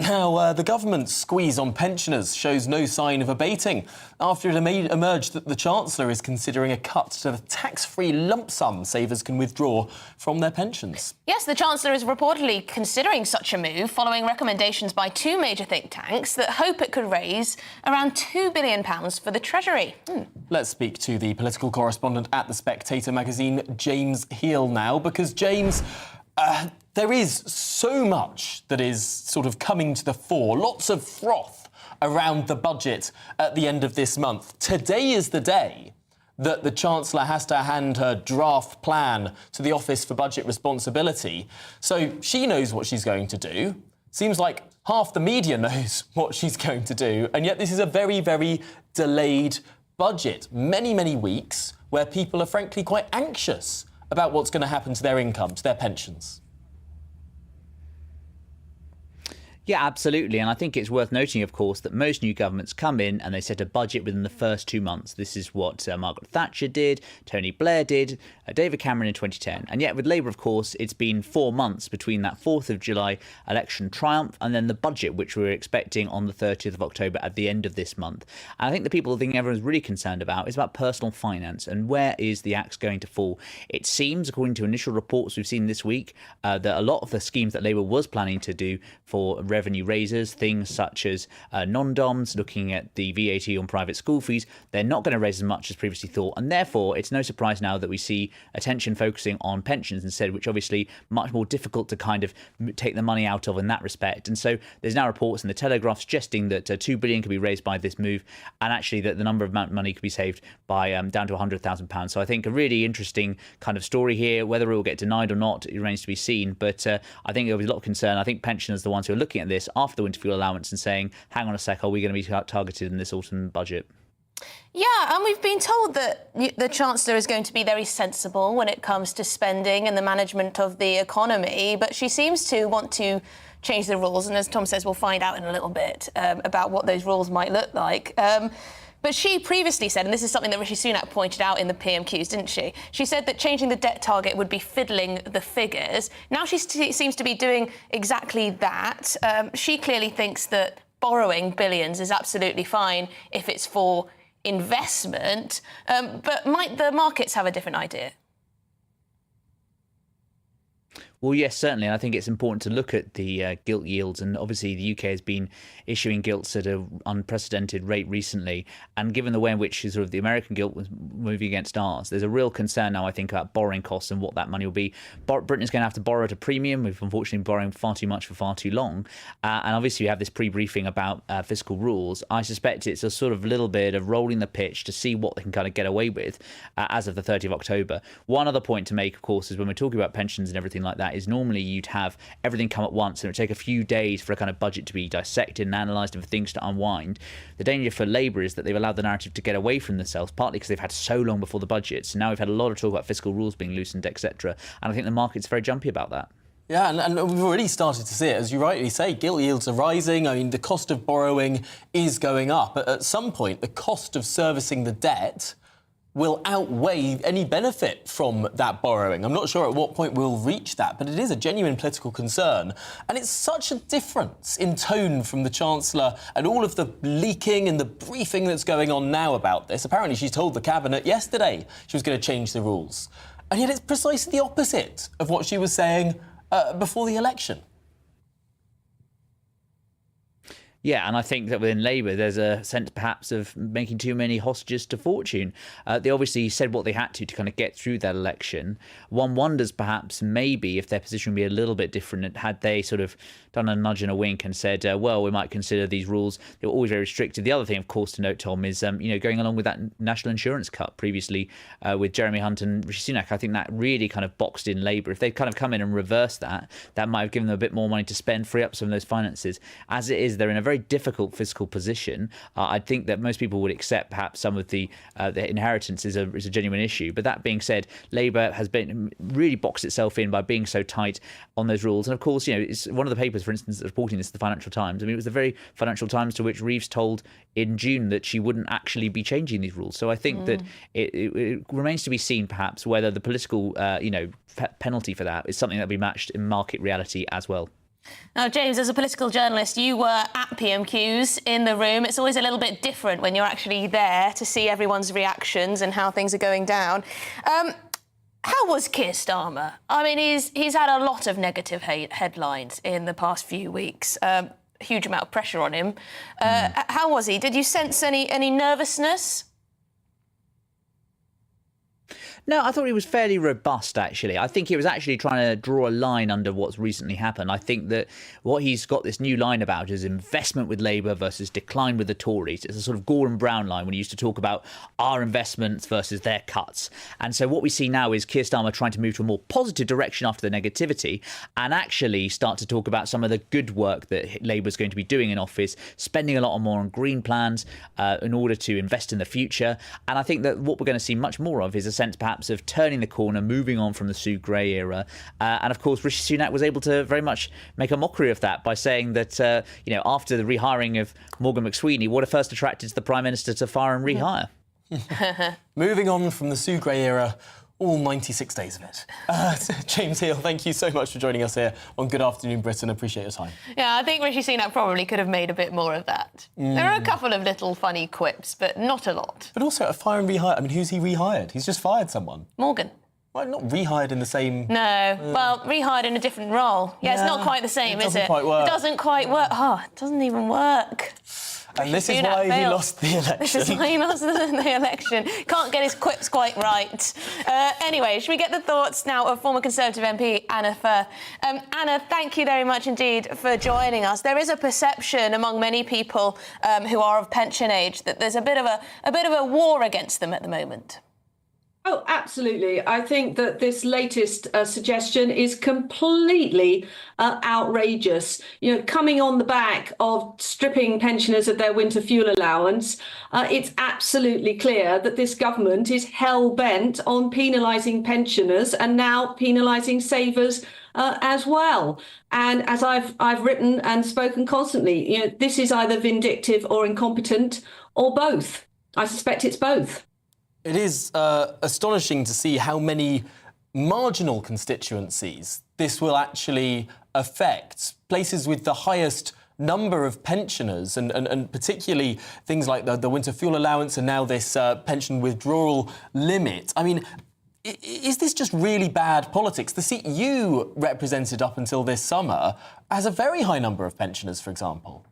Now, the government's squeeze on pensioners shows no sign of abating after it emerged that the Chancellor is considering a cut to the tax-free lump sum savers can withdraw from their pensions. Yes, the Chancellor is reportedly considering such a move following recommendations by two major think tanks that hope it could raise around £2 billion for the Treasury. Let's speak to the political correspondent at The Spectator magazine, James Heal, now, because, James, there is so much that is sort of coming to the fore, lots of froth around the budget at the end of this month. Today is the day that the Chancellor has to hand her draft plan to the Office for Budget Responsibility. So she knows what she's going to do. Seems like half the media knows what she's going to do, and yet this is a very, very delayed budget. Many, many weeks where people are frankly quite anxious about what's going to happen to their income, to their pensions. Yeah, absolutely. And I think it's worth noting, of course, that most new governments come in and they set a budget within the first 2 months. This is what Margaret Thatcher did, Tony Blair did, David Cameron in 2010. And yet with Labour, of course, it's been 4 months between that 4th of July election triumph and then the budget, which we're expecting on the 30th of October at the end of this month. And I think the people thing everyone's really concerned about is about personal finance and where is the axe going to fall. It seems, according to initial reports we've seen this week, that a lot of the schemes that Labour was planning to do for revenue raisers, things such as non-doms, looking at the VAT on private school fees, they're not going to raise as much as previously thought. And therefore, it's no surprise now that we see attention focusing on pensions instead, which obviously much more difficult to kind of take the money out of in that respect. And so there's now reports in the Telegraph suggesting that £2 billion could be raised by this move, and actually that the number of money could be saved by down to £100,000. So I think a really interesting kind of story here. Whether it will get denied or not, it remains to be seen. But I think there'll be a lot of concern. I think pensioners are the ones who are looking at this after the winter fuel allowance and saying, hang on a sec, are we going to be targeted in this autumn budget? Yeah, and we've been told that the Chancellor is going to be very sensible when it comes to spending and the management of the economy, but she seems to want to change the rules, and as Tom says, we'll find out in a little bit about what those rules might look like. But she previously said, and this is something that Rishi Sunak pointed out in the PMQs, didn't she? She said that changing the debt target would be fiddling the figures. Now she seems to be doing exactly that. She clearly thinks that borrowing billions is absolutely fine if it's for investment. But might the markets have a different idea? Well, yes, certainly. And I think it's important to look at the gilt yields. And obviously, the UK has been issuing gilts at an unprecedented rate recently. And given the way in which sort of the American gilt was moving against ours, there's a real concern now, I think, about borrowing costs and what that money will be. Britain is going to have to borrow at a premium. We've unfortunately been borrowing far too much for far too long. And obviously, we have this pre-briefing about fiscal rules. I suspect it's a sort of little bit of rolling the pitch to see what they can kind of get away with as of the 30th of October. One other point to make, of course, is when we're talking about pensions and everything like that, is normally you'd have everything come at once and it would take a few days for a kind of budget to be dissected and analysed and for things to unwind. The danger for Labour is that they've allowed the narrative to get away from themselves, partly because they've had so long before the budget. So now we've had a lot of talk about fiscal rules being loosened, etc. And I think the market's very jumpy about that. Yeah, and we've already started to see it. As you rightly say, gilt yields are rising. I mean, the cost of borrowing is going up. At some point, the cost of servicing the debt will outweigh any benefit from that borrowing. I'm not sure at what point we'll reach that, but it is a genuine political concern. And it's such a difference in tone from the Chancellor and all of the leaking and the briefing that's going on now about this. Apparently, she told the Cabinet yesterday she was going to change the rules. And yet it's precisely the opposite of what she was saying before the election. Yeah, and I think that within Labour, there's a sense perhaps of making too many hostages to fortune. They obviously said what they had to kind of get through that election. One wonders perhaps maybe if their position would be a little bit different had they sort of done a nudge and a wink and said, well, we might consider these rules. They were always very restricted. The other thing, of course, to note, Tom, is going along with that national insurance cut previously with Jeremy Hunt and Rishi Sunak. I think that really kind of boxed in Labour. If they'd kind of come in and reversed that, that might have given them a bit more money to spend, free up some of those finances. As it is, they're in a very difficult fiscal position. I think that most people would accept perhaps some of the inheritance is a genuine issue. But that being said, Labour has been really boxed itself in by being so tight on those rules. And of course, it's one of the papers, for instance, reporting this, the Financial Times. I mean, it was the very Financial Times to which Reeves told in June that she wouldn't actually be changing these rules. So I think that it remains to be seen, perhaps, whether the political, penalty for that is something that will be matched in market reality as well. Now, James, as a political journalist, you were at PMQs in the room. It's always a little bit different when you're actually there to see everyone's reactions and how things are going down. How was Keir Starmer? I mean, he's had a lot of negative headlines in the past few weeks. Huge amount of pressure on him. How was he? Did you sense any nervousness? No, I thought he was fairly robust, actually. I think he was actually trying to draw a line under what's recently happened. I think that what he's got this new line about is investment with Labour versus decline with the Tories. It's a sort of Gordon Brown line when he used to talk about our investments versus their cuts. And so what we see now is Keir Starmer trying to move to a more positive direction after the negativity and actually start to talk about some of the good work that Labour's going to be doing in office, spending a lot more on green plans in order to invest in the future. And I think that what we're going to see much more of is a sense perhaps of turning the corner, moving on from the Sue Gray era. And of course, Rishi Sunak was able to very much make a mockery of that by saying that, after the rehiring of Morgan McSweeney, what if first attracted the Prime Minister to fire and rehire? Moving on from the Sue Gray era, all 96 days of it. James Heal, thank you so much for joining us here on Good Afternoon Britain. Appreciate your time. Yeah, I think Rishi Sunak probably could have made a bit more of that. There are a couple of little funny quips, but not a lot. But also, a fire and rehire, I mean, who's he rehired? He's just fired someone. Morgan. Well, not rehired in the same... No, well, rehired in a different role. Yeah, it's not quite the same, is it? It doesn't quite work. It doesn't quite work. Oh, it doesn't even work. And this is why he lost the election. This is why he lost the election. Can't get his quips quite right. Anyway, should we get the thoughts now of former Conservative MP Anna Firth? Anna, thank you very much indeed for joining us. There is a perception among many people who are of pension age that there's a bit of a war against them at the moment. Oh, absolutely. I think that this latest suggestion is completely outrageous. You know, coming on the back of stripping pensioners of their winter fuel allowance, it's absolutely clear that this government is hell-bent on penalising pensioners and now penalising savers as well. And as I've written and spoken constantly, this is either vindictive or incompetent or both. I suspect it's both. It is astonishing to see how many marginal constituencies this will actually affect. Places with the highest number of pensioners and particularly things like the winter fuel allowance and now this pension withdrawal limit. I mean, is this just really bad politics? The seat you represented up until this summer has a very high number of pensioners, for example.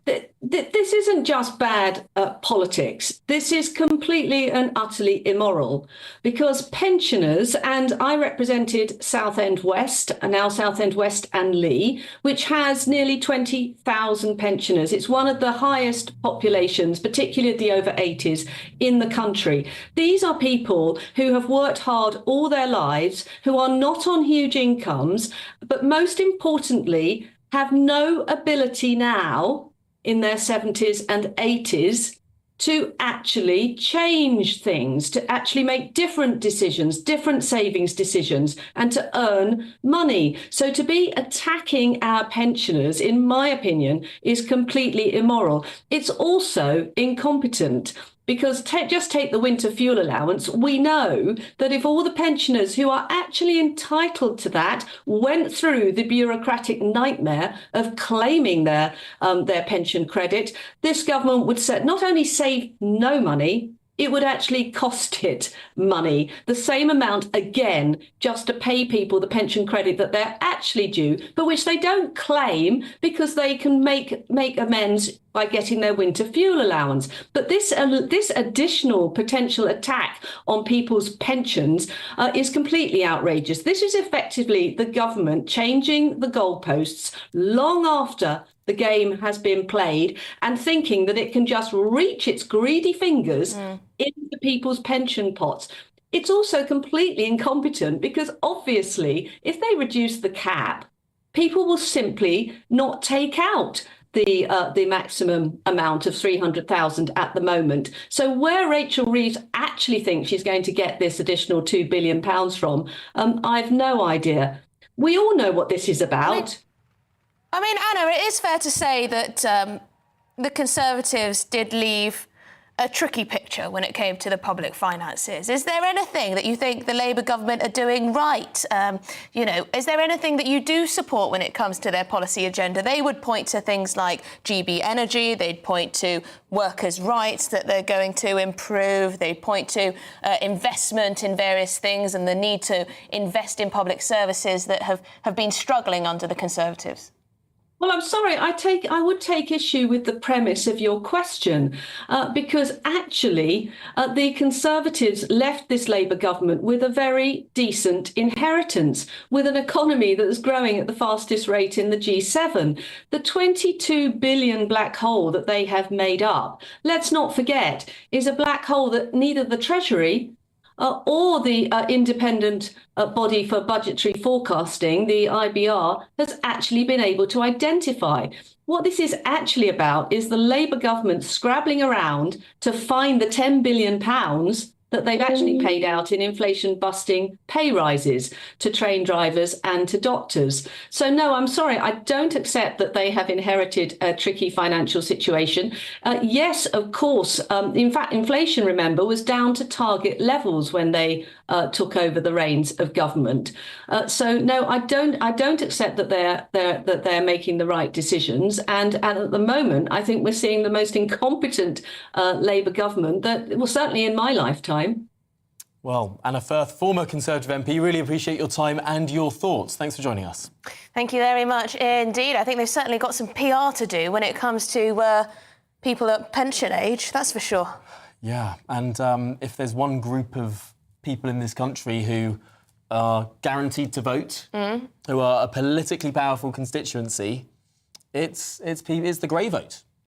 This isn't just bad politics. This is completely and utterly immoral because pensioners, and I represented Southend West, and now Southend West and Lee, which has nearly 20,000 pensioners. It's one of the highest populations, particularly the over 80s, in the country. These are people who have worked hard all their lives, who are not on huge incomes, but most importantly, have no ability now in their 70s and 80s to actually change things, to actually make different decisions, different savings decisions, and to earn money. So to be attacking our pensioners, in my opinion, is completely immoral. It's also incompetent. Because just take the winter fuel allowance, we know that if all the pensioners who are actually entitled to that went through the bureaucratic nightmare of claiming their pension credit, this government would not only save no money, it would actually cost it money, the same amount again, just to pay people the pension credit that they're actually due, but which they don't claim because they can make amends by getting their winter fuel allowance. But this additional potential attack on people's pensions is completely outrageous. This is effectively the government changing the goalposts long after the game has been played and thinking that it can just reach its greedy fingers into people's pension pots. It's also completely incompetent because obviously if they reduce the cap, people will simply not take out the maximum amount of 300,000 at the moment. So where Rachel Reeves actually thinks she's going to get this additional £2 billion from, I've no idea. We all know what this is about. I mean, Anna, it is fair to say that the Conservatives did leave a tricky picture when it came to the public finances. Is there anything that you think the Labour government are doing right? Is there anything that you do support when it comes to their policy agenda? They would point to things like GB Energy, they'd point to workers' rights that they're going to improve, they'd point to investment in various things and the need to invest in public services that have been struggling under the Conservatives. Well, I'm sorry, I would take issue with the premise of your question, because actually the Conservatives left this Labour government with a very decent inheritance, with an economy that is growing at the fastest rate in the G7. The 22 billion black hole that they have made up, let's not forget, is a black hole that neither the Treasury or the independent body for budgetary forecasting, the IBR, has actually been able to identify. What this is actually about is the Labour government scrabbling around to find the £10 billion that they've actually paid out in inflation-busting pay rises to train drivers and to doctors. So no, I'm sorry, I don't accept that they have inherited a tricky financial situation. Yes, of course. In fact, inflation, remember, was down to target levels when they took over the reins of government. So no, I don't accept that they're making the right decisions. And at the moment, I think we're seeing the most incompetent Labour government that, well, certainly in my lifetime. Well, Anna Firth, former Conservative MP, really appreciate your time and your thoughts. Thanks for joining us. Thank you very much indeed. I think they've certainly got some PR to do when it comes to people at pension age, that's for sure. Yeah, and if there's one group of people in this country who are guaranteed to vote, who are a politically powerful constituency, it's the grey vote.